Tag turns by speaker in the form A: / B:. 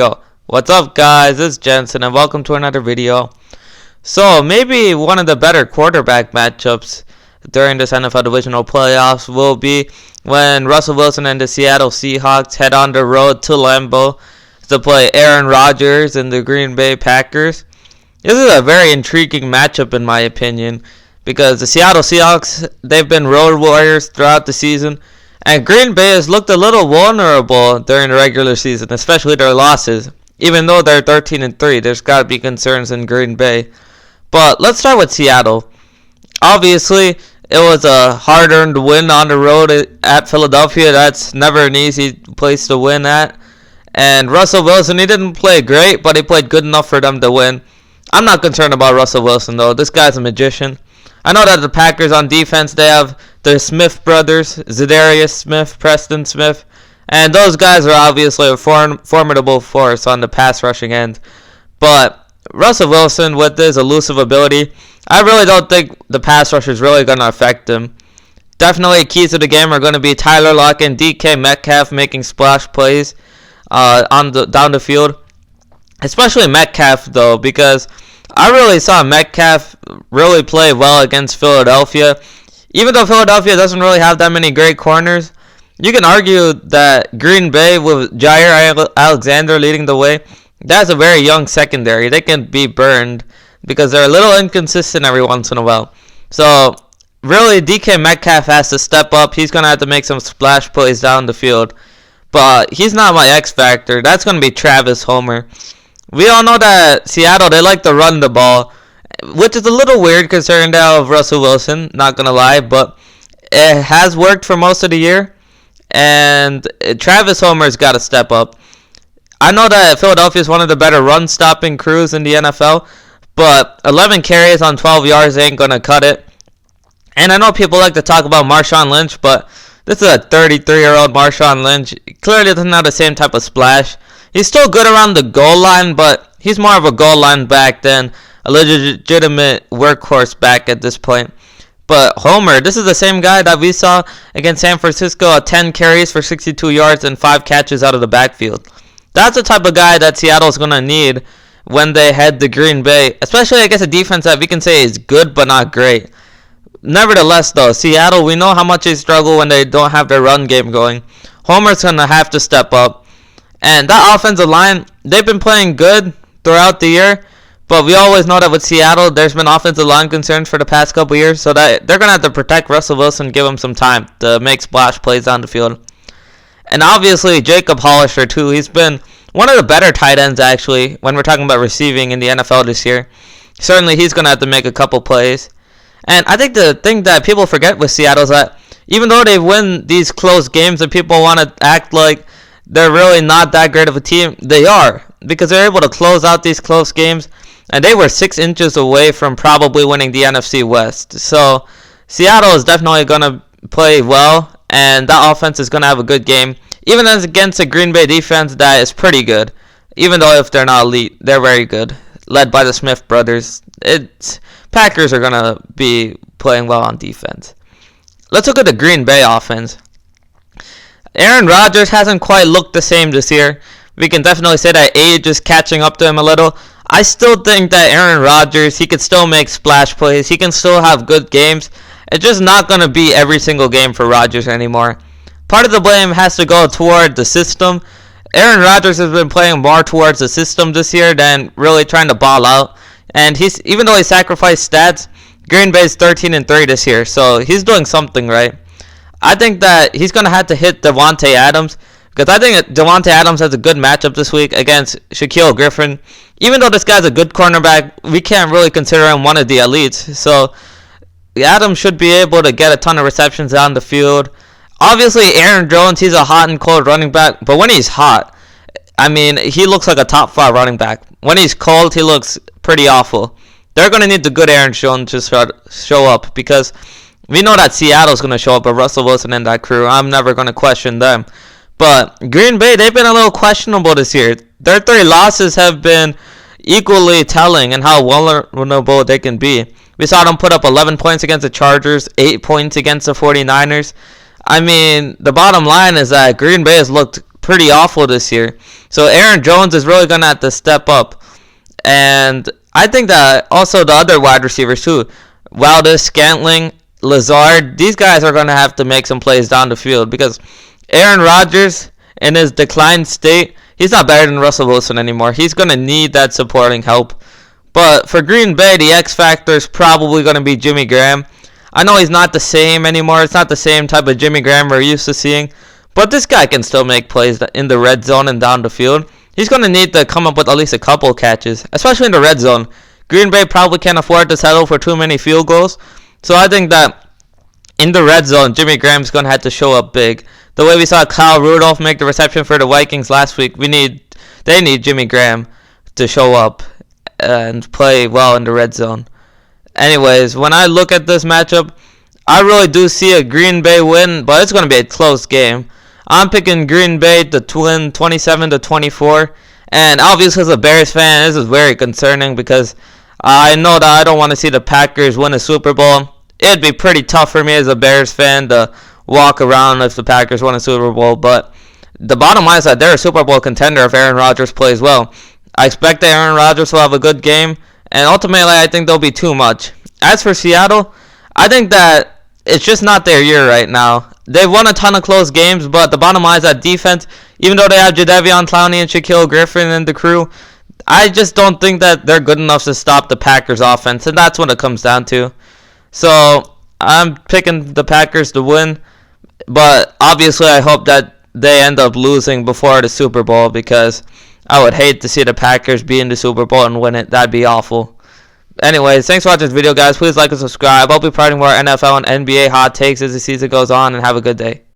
A: Yo, what's up guys, it's Jensen and welcome to another video. So maybe one of the better quarterback matchups during this NFL Divisional playoffs will be when Russell Wilson and the Seattle Seahawks head on the road to Lambeau to play Aaron Rodgers and the Green Bay Packers. This is a very intriguing matchup in my opinion because the Seattle Seahawks, they've been road warriors throughout the season. And Green Bay has looked a little vulnerable during the regular season, especially their losses. Even though they're 13-3, there's got to be concerns in Green Bay. But let's start with Seattle. Obviously, it was a hard-earned win on the road at Philadelphia. That's never an easy place to win at. And Russell Wilson, he didn't play great, but he played good enough for them to win. I'm not concerned about Russell Wilson, though. This guy's a magician. I know that the Packers on defense, they have the Smith brothers, Zadarius Smith, Preston Smith, and those guys are obviously a formidable force on the pass rushing end. But Russell Wilson, with his elusive ability, I really don't think the pass rush is really going to affect him. Definitely keys to the game are going to be Tyler Lockett and DK Metcalf making splash plays down the field. Especially Metcalf, though, because I really saw Metcalf really play well against Philadelphia. Even though Philadelphia doesn't really have that many great corners, you can argue that Green Bay with Jair Alexander leading the way, that's a very young secondary. They can be burned because they're a little inconsistent every once in a while. So really DK Metcalf has to step up. He's going to have to make some splash plays down the field. But he's not my X factor. That's going to be Travis Homer. We all know that Seattle, they like to run the ball, which is a little weird considering they have Russell Wilson, not going to lie, but it has worked for most of the year, and Travis Homer's got to step up. I know that Philadelphia is one of the better run-stopping crews in the NFL, but 11 carries on 12 yards ain't going to cut it. And I know people like to talk about Marshawn Lynch, but this is a 33-year-old Marshawn Lynch. Clearly doesn't have the same type of splash. He's still good around the goal line, but he's more of a goal line back than a legitimate workhorse back at this point. But Homer, this is the same guy that we saw against San Francisco, 10 carries for 62 yards and 5 catches out of the backfield. That's the type of guy that Seattle's going to need when they head to Green Bay, especially against a defense that we can say is good but not great. Nevertheless, though, Seattle, we know how much they struggle when they don't have their run game going. Homer's going to have to step up. And that offensive line, they've been playing good throughout the year, but we always know that with Seattle, there's been offensive line concerns for the past couple years, so that they're going to have to protect Russell Wilson, give him some time to make splash plays on the field. And obviously, Jacob Hollister, too, he's been one of the better tight ends, actually, when we're talking about receiving in the NFL this year. Certainly, he's going to have to make a couple plays. And I think the thing that people forget with Seattle is that even though they win these close games and people want to act like they're really not that great of a team, they are, because they're able to close out these close games, and they were 6 inches away from probably winning the NFC West. So Seattle is definitely going to play well, and that offense is going to have a good game, even as against a Green Bay defense that is pretty good. Even though if they're not elite, they're very good, led by the Smith brothers. Packers are going to be playing well on defense. Let's look at the Green Bay offense. Aaron Rodgers hasn't quite looked the same this year. We can definitely say that age is catching up to him a little. I still think that Aaron Rodgers, he could still make splash plays. He can still have good games. It's just not going to be every single game for Rodgers anymore. Part of the blame has to go toward the system. Aaron Rodgers has been playing more towards the system this year than really trying to ball out. And even though he sacrificed stats, Green Bay's 13-3 this year, so he's doing something right. I think that he's going to have to hit Devontae Adams, because I think Devontae Adams has a good matchup this week against Shaquille Griffin. Even though this guy's a good cornerback, we can't really consider him one of the elites. So Adams should be able to get a ton of receptions down the field. Obviously, Aaron Jones, he's a hot and cold running back, but when he's hot, I mean, he looks like a top 5 running back. When he's cold, he looks pretty awful. They're going to need the good Aaron Jones to show up, because we know that Seattle's going to show up, but Russell Wilson and that crew, I'm never going to question them. But Green Bay, they've been a little questionable this year. Their 3 losses have been equally telling in how vulnerable they can be. We saw them put up 11 points against the Chargers, 8 points against the 49ers. I mean, the bottom line is that Green Bay has looked pretty awful this year. So Aaron Jones is really going to have to step up. And I think that also the other wide receivers too, Valdez, Scantling, Lazard, these guys are going to have to make some plays down the field because Aaron Rodgers, in his declined state, he's not better than Russell Wilson anymore. He's going to need that supporting help. But for Green Bay, the X factor is probably going to be Jimmy Graham. I know he's not the same anymore. It's not the same type of Jimmy Graham we're used to seeing. But this guy can still make plays in the red zone and down the field. He's going to need to come up with at least a couple catches, especially in the red zone. Green Bay probably can't afford to settle for too many field goals. So I think that in the red zone, Jimmy Graham's going to have to show up big. The way we saw Kyle Rudolph make the reception for the Vikings last week, they need Jimmy Graham to show up and play well in the red zone. Anyways, when I look at this matchup, I really do see a Green Bay win, but it's going to be a close game. I'm picking Green Bay to win 27-24. And obviously, as a Bears fan, this is very concerning because I know that I don't want to see the Packers win a Super Bowl. It'd be pretty tough for me as a Bears fan to walk around if the Packers won a Super Bowl. But the bottom line is that they're a Super Bowl contender if Aaron Rodgers plays well. I expect that Aaron Rodgers will have a good game. And ultimately, I think they'll be too much. As for Seattle, I think that it's just not their year right now. They've won a ton of close games, but the bottom line is that defense, even though they have Jadeveon Clowney and Shaquille Griffin and the crew, I just don't think that they're good enough to stop the Packers offense, and that's what it comes down to. So I'm picking the Packers to win, but obviously I hope that they end up losing before the Super Bowl because I would hate to see the Packers be in the Super Bowl and win it. That'd be awful. Anyways, thanks for watching this video, guys. Please like and subscribe. I'll be providing more NFL and NBA hot takes as the season goes on, and have a good day.